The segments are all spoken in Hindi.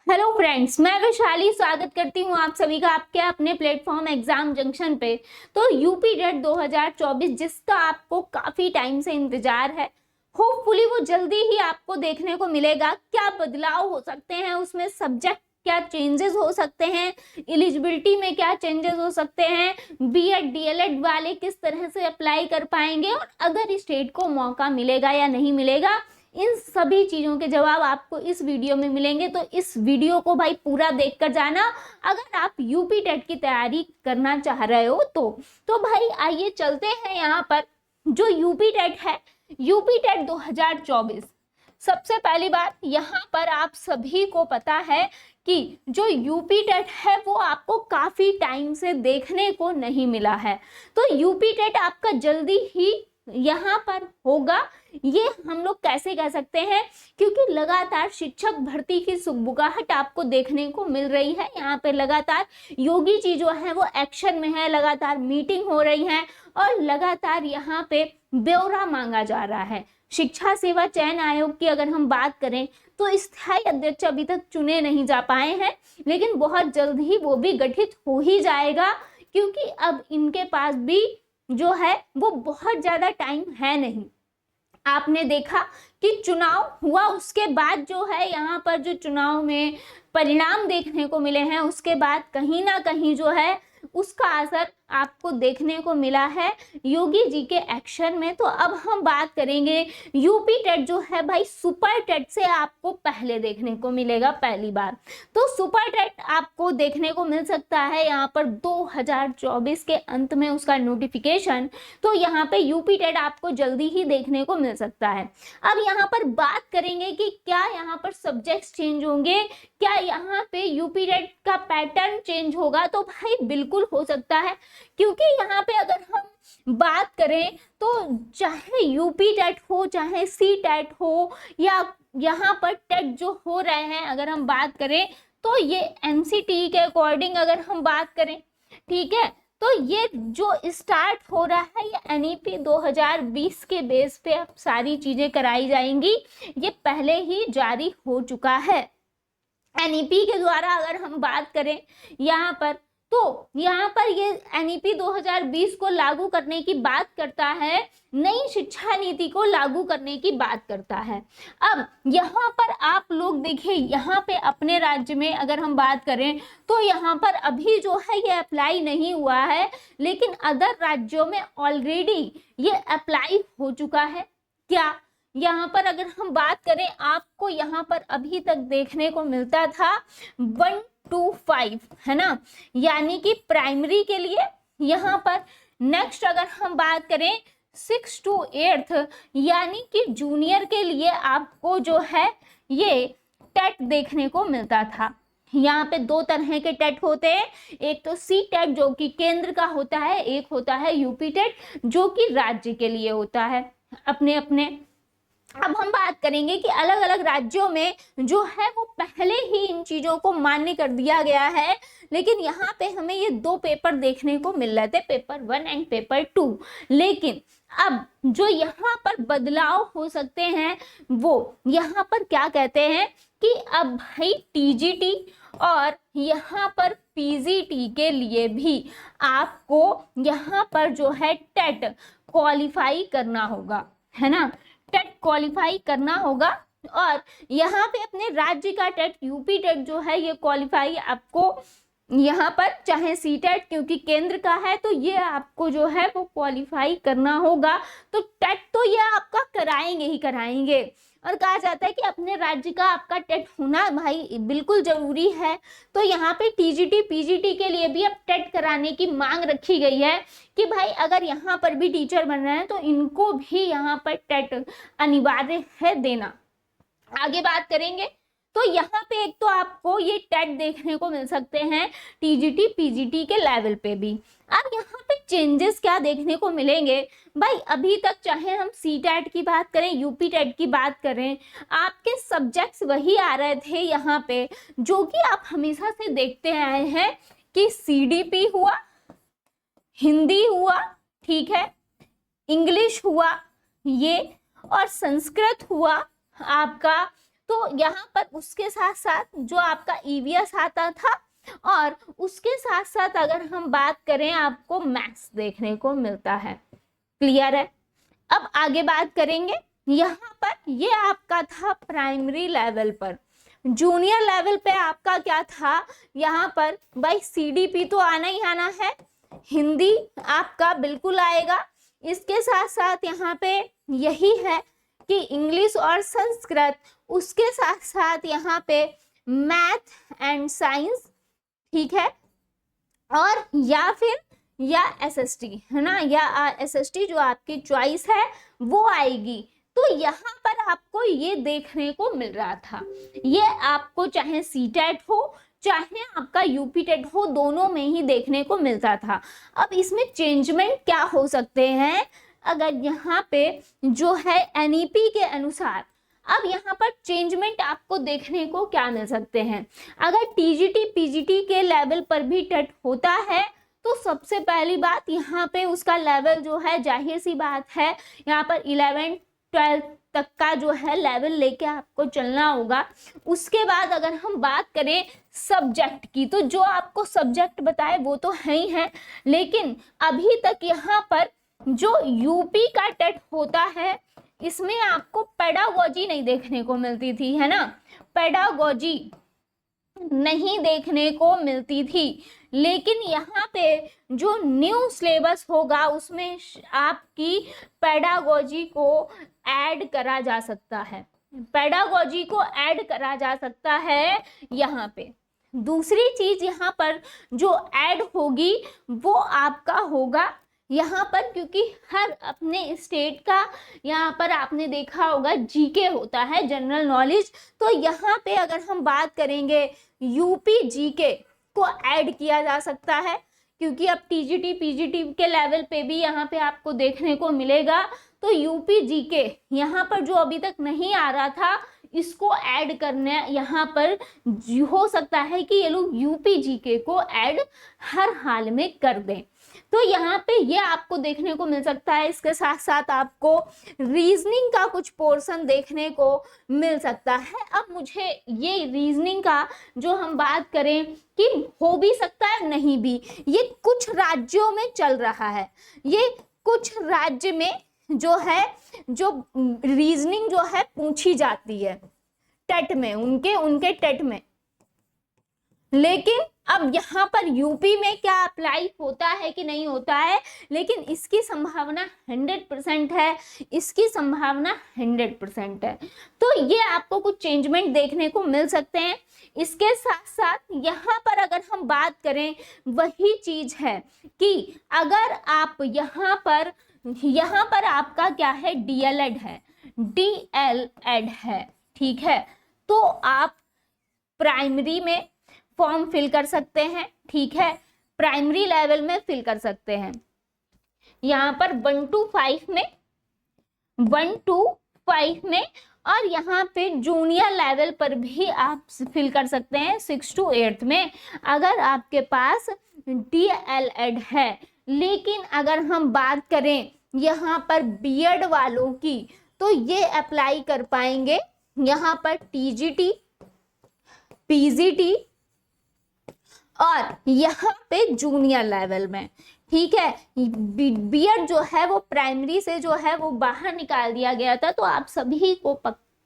हेलो फ्रेंड्स, मैं वैशाली स्वागत करती हूँ आप सभी का आपके अपने प्लेटफॉर्म एग्जाम जंक्शन पे। तो यूपी टेट 2024 जिसका आपको काफी टाइम से इंतजार है, होपफुली वो जल्दी ही आपको देखने को मिलेगा। क्या बदलाव हो सकते हैं उसमें, सब्जेक्ट क्या चेंजेस हो सकते हैं, एलिजिबिलिटी में क्या चेंजेस हो सकते हैं, बीएड डीएलएड वाले किस तरह से अप्लाई कर पाएंगे, और अगर स्टेट को मौका मिलेगा या नहीं मिलेगा, इन सभी चीजों के जवाब आपको इस वीडियो में मिलेंगे। तो इस वीडियो को भाई पूरा देखकर जाना अगर आप यूपी टेट की तैयारी करना चाह रहे हो तो भाई आइए चलते हैं यहाँ पर। जो यूपी टेट है, यूपी टेट 2024, सबसे पहली बात यहाँ पर आप सभी को पता है कि जो यूपी टेट है वो आपको काफी टाइम से देखने को नहीं मिला है। तो यूपी टेट आपका जल्दी ही यहाँ पर होगा, ये हम लोग कैसे कह सकते हैं, क्योंकि लगातार शिक्षक भर्ती की सुगबुगाहट आपको देखने को मिल रही है। यहाँ पे लगातार योगी जी जो है वो एक्शन में है, लगातार मीटिंग हो रही है और लगातार यहाँ पे ब्यौरा मांगा जा रहा है। शिक्षा सेवा चयन आयोग की अगर हम बात करें तो स्थायी अध्यक्ष अभी तक चुने नहीं जा पाए हैं, लेकिन बहुत जल्द ही वो भी गठित हो ही जाएगा, क्योंकि अब इनके पास भी जो है वो बहुत ज्यादा टाइम है नहीं। आपने देखा कि चुनाव हुआ, उसके बाद जो है यहाँ पर जो चुनाव में परिणाम देखने को मिले हैं, उसके बाद कहीं ना कहीं जो है उसका असर आपको देखने को मिला है योगी जी के एक्शन में। तो अब हम बात करेंगे यूपी टेट जो है भाई सुपर टेट से आपको पहले देखने को मिलेगा पहली बार। तो सुपर टेट आपको देखने को मिल सकता है यहाँ पर 2024 के अंत में उसका नोटिफिकेशन। तो यहाँ पे यूपी टेट आपको जल्दी ही देखने को मिल सकता है। अब यहाँ पर बात करेंगे कि क्या यहाँ पर सब्जेक्ट्स चेंज होंगे, क्या यहाँ पे यूपी टेट का पैटर्न चेंज होगा। तो भाई बिल्कुल हो सकता है, क्योंकि यहाँ पे अगर हम बात करें तो चाहे यूपी टेट हो, चाहे सी टेट हो, या यहाँ पर टेट जो हो रहे हैं अगर हम बात करें तो ये एनसीटी के अकॉर्डिंग अगर हम बात करें, ठीक है, तो ये जो स्टार्ट हो रहा है ये एनईपी 2020 के बेस पे अब सारी चीजें कराई जाएंगी। ये पहले ही जारी हो चुका है एनईपी के द्वारा। अगर हम बात करें यहाँ पर तो यहाँ पर ये एनईपी 2020 को लागू करने की बात करता है, नई शिक्षा नीति को लागू करने की बात करता है। अब यहाँ पर आप लोग देखिए, यहाँ पे अपने राज्य में अगर हम बात करें तो यहाँ पर अभी जो है ये अप्लाई नहीं हुआ है, लेकिन अदर राज्यों में ऑलरेडी ये अप्लाई हो चुका है। क्या यहाँ पर अगर हम बात करें, आपको यहाँ पर अभी तक देखने को मिलता था 1 to 5, है ना, यानी कि प्राइमरी के लिए। यहाँ पर नेक्स्ट अगर हम बात करें 6 to 8 यानी कि जूनियर के लिए आपको जो है ये टेट देखने को मिलता था। यहाँ पे दो तरह के टेट होते हैं, एक तो सी टेट जो कि केंद्र का होता है, एक होता है यूपी टेट जो कि राज्य के लिए होता है अपने अपने। अब हम बात करेंगे कि अलग अलग राज्यों में जो है वो पहले ही इन चीजों को मान्य कर दिया गया है, लेकिन यहाँ पे हमें ये दो पेपर देखने को मिल रहे थे, पेपर 1 एंड पेपर 2। लेकिन अब जो यहाँ पर बदलाव हो सकते हैं वो यहाँ पर क्या कहते हैं कि अब भाई टीजीटी और यहाँ पर पीजीटी के लिए भी आपको यहाँ पर जो है टेट क्वालिफाई करना होगा, है ना, टेट क्वालिफाई करना होगा। और यहाँ पे अपने राज्य का टेट यूपी टेट जो है ये क्वालिफाई आपको यहाँ पर, चाहे सी टेट क्योंकि केंद्र का है तो ये आपको जो है वो क्वालिफाई करना होगा। तो टेट तो ये आपका कराएंगे ही कराएंगे, और कहा जाता है कि अपने राज्य का आपका टेट होना भाई बिल्कुल जरूरी है। तो यहाँ पे टीजीटी पीजीटी के लिए भी अब टेट कराने की मांग रखी गई है कि भाई अगर यहाँ पर भी टीचर बन रहे हैं तो इनको भी यहाँ पर टेट अनिवार्य है देना। आगे बात करेंगे तो यहाँ पे एक तो आपको ये टेट देखने को मिल सकते हैं टीजीटी पीजीटी के लेवल पे भी। अब यहाँ पे चेंजेस क्या देखने को मिलेंगे भाई, अभी तक चाहे हम सी टेट की बात करें, यूपी टेट की बात करें, आपके सब्जेक्ट्स वही आ रहे थे यहाँ पे जो कि आप हमेशा से देखते आए हैं कि सीडीपी हुआ, हिंदी हुआ, ठीक है, इंग्लिश हुआ ये, और संस्कृत हुआ आपका तो यहाँ पर उसके साथ साथ जो आपका ईवीएस आता था, और उसके साथ साथ अगर हम बात करें आपको मैथ्स देखने को मिलता है। क्लियर है? अब आगे बात करेंगे। यहाँ पर ये आपका था प्राइमरी लेवल पर। जूनियर लेवल पे आपका क्या था, यहाँ पर भाई सीडीपी तो आना ही आना है, हिंदी आपका बिल्कुल आएगा। इसके साथ साथ यहाँ पे यही है कि इंग्लिश और संस्कृत, उसके साथ साथ यहाँ पे मैथ एंड साइंस, ठीक है, और या फिर या एसएसटी, है ना, या एसएसटी जो आपकी चॉइस है वो आएगी। तो यहाँ पर आपको ये देखने को मिल रहा था, ये आपको चाहे सीटेट हो चाहे आपका यूपी टेट हो, दोनों में ही देखने को मिलता था। अब इसमें चेंजमेंट क्या हो सकते हैं, अगर यहाँ पे जो है एनईपी के अनुसार, अब यहाँ पर चेंजमेंट आपको देखने को क्या मिल सकते हैं। अगर टीजीटी पीजीटी के लेवल पर भी टेट होता है तो सबसे पहली बात यहाँ पे उसका लेवल जो है, जाहिर सी बात है, यहाँ पर 11-12 तक का जो है लेवल लेके आपको चलना होगा। उसके बाद अगर हम बात करें सब्जेक्ट की, तो जो आपको सब्जेक्ट बताए वो तो है ही है, लेकिन अभी तक यहाँ पर जो यूपी का टेट होता है इसमें आपको पेडागोजी नहीं देखने को मिलती थी, है ना, पेडागोजी नहीं देखने को मिलती थी। लेकिन यहाँ पे जो न्यू सिलेबस होगा उसमें आपकी पेडागोजी को ऐड करा जा सकता है, पेडागोजी को ऐड करा जा सकता है यहाँ पे। दूसरी चीज यहाँ पर जो ऐड होगी वो आपका होगा यहाँ पर, क्योंकि हर अपने स्टेट का यहाँ पर आपने देखा होगा जीके होता है, जनरल नॉलेज। तो यहाँ पे अगर हम बात करेंगे यूपी जीके को ऐड किया जा सकता है, क्योंकि अब टीजीटी पीजीटी के लेवल पे भी यहाँ पे आपको देखने को मिलेगा। तो यूपी जीके यहाँ पर जो अभी तक नहीं आ रहा था इसको ऐड करने यहाँ पर हो सकता है कि ये लोग यूपी जीके को ऐड हर हाल में कर दें। तो यहाँ पे ये आपको देखने को मिल सकता है। इसके साथ साथ आपको रीजनिंग का कुछ पोर्शन देखने को मिल सकता है। अब मुझे ये रीजनिंग का जो हम बात करें कि हो भी सकता है नहीं भी, ये कुछ राज्यों में चल रहा है, ये कुछ राज्य में जो है जो रीजनिंग जो है पूछी जाती है टेट में, उनके टेट में। लेकिन अब यहाँ पर यूपी में क्या अप्लाई होता है कि नहीं होता है, लेकिन इसकी संभावना 100% है, इसकी संभावना 100% है। तो ये आपको कुछ चेंजमेंट देखने को मिल सकते हैं। इसके साथ साथ यहाँ पर अगर हम बात करें, वही चीज है कि अगर आप यहाँ पर आपका क्या है, डीएलएड है, डीएलएड है, ठीक है, तो आप प्राइमरी में फॉर्म फिल कर सकते हैं, ठीक है, प्राइमरी लेवल में फिल कर सकते हैं। यहाँ पर 1 to 5 में, और यहाँ पे जूनियर लेवल पर भी आप फिल कर सकते हैं 6 to 8 में, अगर आपके पास डीएलएड है। लेकिन अगर हम बात करें यहाँ पर बीएड वालों की, तो ये अप्लाई कर पाएंगे यहाँ पर टीजीटी पीजीटी और यहाँ पे जूनियर लेवल में, ठीक है। बीएड जो है वो प्राइमरी से जो है वो बाहर निकाल दिया गया था, तो आप सभी को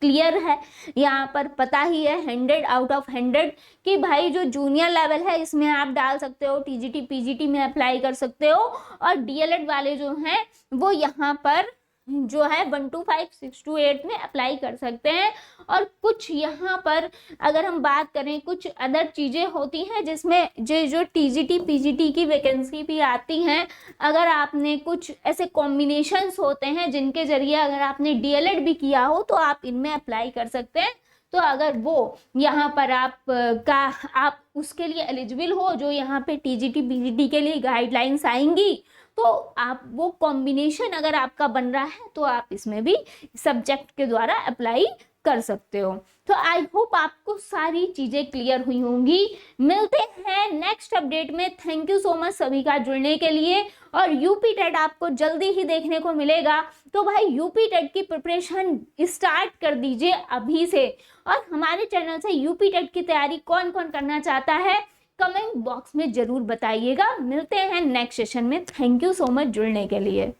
क्लियर है, यहाँ पर पता ही है 100 out of 100 कि भाई जो जूनियर लेवल है इसमें आप डाल सकते हो, टीजीटी पीजीटी में अप्लाई कर सकते हो, और डीएलएड वाले जो हैं वो यहाँ पर जो है 1 to 5 6 to 8 में अप्लाई कर सकते हैं। और कुछ यहाँ पर अगर हम बात करें, कुछ अदर चीज़ें होती हैं जिसमें जो टीजीटी पीजीटी की वैकेंसी भी आती हैं, अगर आपने कुछ ऐसे कॉम्बिनेशंस होते हैं जिनके जरिए अगर आपने डीएलएड भी किया हो तो आप इनमें अप्लाई कर सकते हैं। तो अगर वो यहाँ पर आप उसके लिए एलिजिबल हो, जो यहाँ पे टीजीटी पीजीटी के लिए गाइडलाइंस आएंगी, तो आप वो कॉम्बिनेशन अगर आपका बन रहा है तो आप इसमें भी सब्जेक्ट के द्वारा अप्लाई कर सकते हो। तो आई होप आपको सारी चीजें क्लियर हुई होंगी। मिलते हैं नेक्स्ट अपडेट में। थैंक यू सो मच सभी का जुड़ने के लिए। और यूपी टेट आपको जल्दी ही देखने को मिलेगा, तो भाई यूपी टेट की प्रिपरेशन स्टार्ट कर दीजिए अभी से। और हमारे चैनल से यूपी टेट की तैयारी कौन कौन करना चाहता है कमेंट बॉक्स में जरूर बताइएगा। मिलते हैं नेक्स्ट सेशन में। थैंक यू सो मच जुड़ने के लिए।